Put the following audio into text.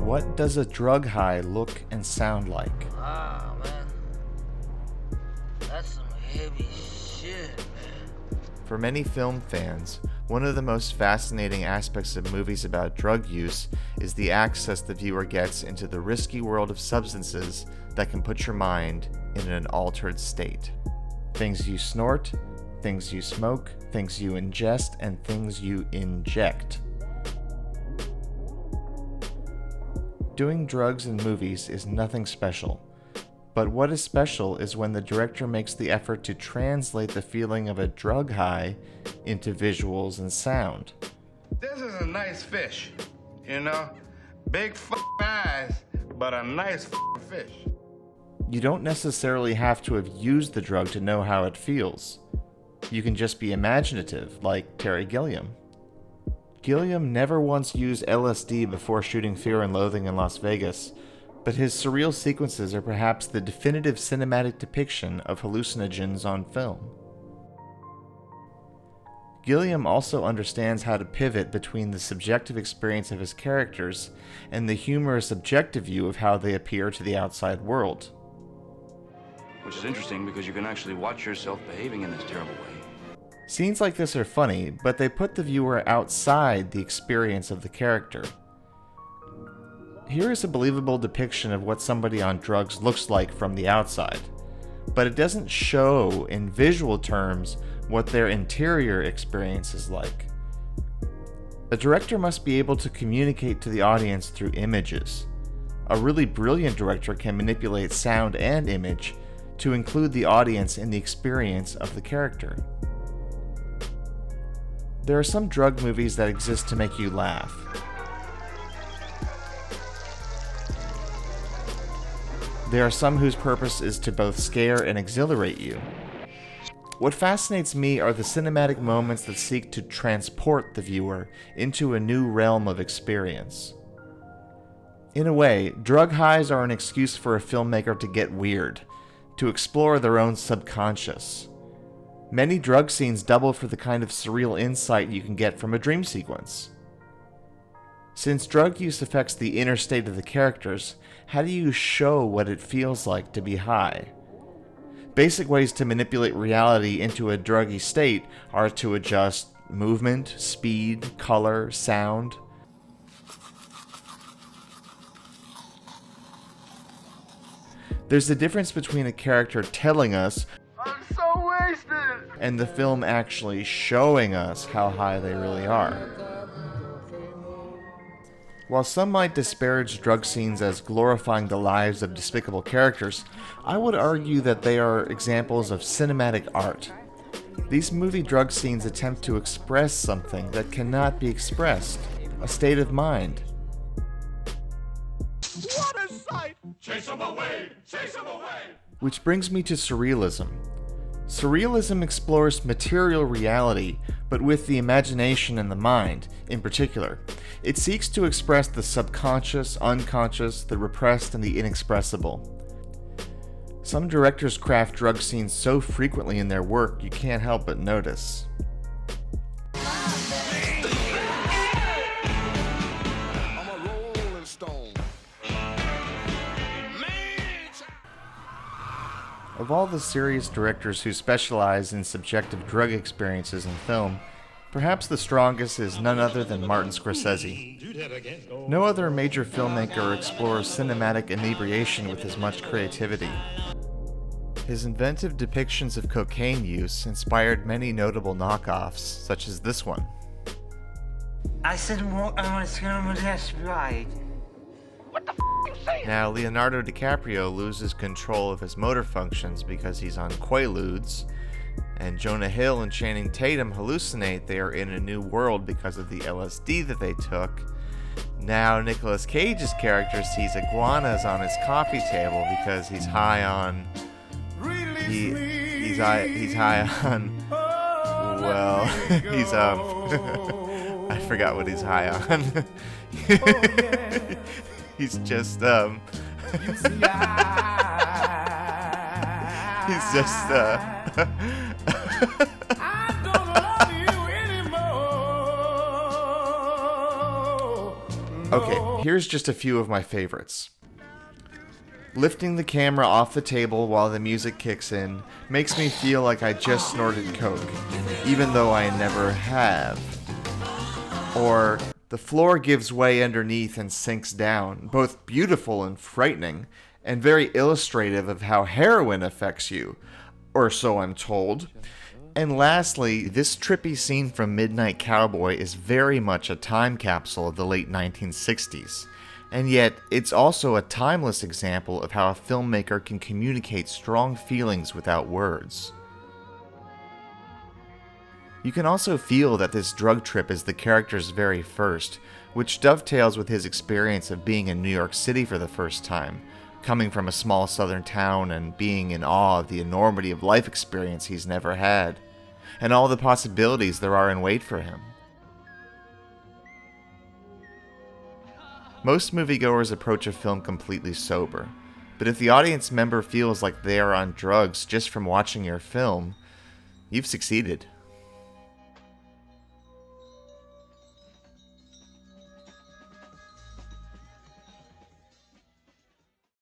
what does a drug high look and sound like? Ah, man. That's some heavy shit, man. For many film fans, one of the most fascinating aspects of movies about drug use is the access the viewer gets into the risky world of substances that can put your mind in an altered state. Things you snort, things you smoke, things you ingest, and things you inject. Doing drugs in movies is nothing special, but what is special is when the director makes the effort to translate the feeling of a drug high into visuals and sound. This is a nice fish, you know? Big eyes, but a nice fish. You don't necessarily have to have used the drug to know how it feels. You can just be imaginative, like Terry Gilliam. Gilliam never once used LSD before shooting Fear and Loathing in Las Vegas, but his surreal sequences are perhaps the definitive cinematic depiction of hallucinogens on film. Gilliam also understands how to pivot between the subjective experience of his characters and the humorous objective view of how they appear to the outside world. Which is interesting because you can actually watch yourself behaving in this terrible way. Scenes like this are funny, but they put the viewer outside the experience of the character. Here is a believable depiction of what somebody on drugs looks like from the outside, but it doesn't show in visual terms what their interior experience is like. A director must be able to communicate to the audience through images. A really brilliant director can manipulate sound and image to include the audience in the experience of the character. There are some drug movies that exist to make you laugh. There are some whose purpose is to both scare and exhilarate you. What fascinates me are the cinematic moments that seek to transport the viewer into a new realm of experience. In a way, drug highs are an excuse for a filmmaker to get weird, to explore their own subconscious. Many drug scenes double for the kind of surreal insight you can get from a dream sequence. Since drug use affects the inner state of the characters, how do you show what it feels like to be high? Basic ways to manipulate reality into a druggy state are to adjust movement, speed, color, sound. There's a difference between a character telling us, I'm so wasted, and the film actually showing us how high they really are. While some might disparage drug scenes as glorifying the lives of despicable characters, I would argue that they are examples of cinematic art. These movie drug scenes attempt to express something that cannot be expressed, a state of mind. What a sight! Chase him away! Chase him away! Which brings me to Surrealism. Surrealism explores material reality, but with the imagination and the mind, in particular. It seeks to express the subconscious, unconscious, the repressed, and the inexpressible. Some directors craft drug scenes so frequently in their work you can't help but notice. Of all the serious directors who specialize in subjective drug experiences in film, perhaps the strongest is none other than Martin Scorsese. No other major filmmaker explores cinematic inebriation with as much creativity. His inventive depictions of cocaine use inspired many notable knockoffs, such as this one. I said what I was gonna test right. What the you saying? Now, Leonardo DiCaprio loses control of his motor functions because he's on Quaaludes, and Jonah Hill and Channing Tatum hallucinate they are in a new world because of the LSD that they took. Now, Nicolas Cage's character sees iguanas on his coffee table because he's high on... He's high on... Well, he's, I forgot what he's high on. He's just, he's just, I don't love you anymore. Okay, Here's just a few of my favorites. Lifting the camera off the table while the music kicks in makes me feel like I just snorted coke, even though I never have. Or, the floor gives way underneath and sinks down, both beautiful and frightening, and very illustrative of how heroin affects you, or so I'm told. And lastly, this trippy scene from Midnight Cowboy is very much a time capsule of the late 1960s. And yet, it's also a timeless example of how a filmmaker can communicate strong feelings without words. You can also feel that this drug trip is the character's very first, which dovetails with his experience of being in New York City for the first time, coming from a small southern town and being in awe of the enormity of life experience he's never had, and all the possibilities there are in wait for him. Most moviegoers approach a film completely sober, but if the audience member feels like they are on drugs just from watching your film, you've succeeded.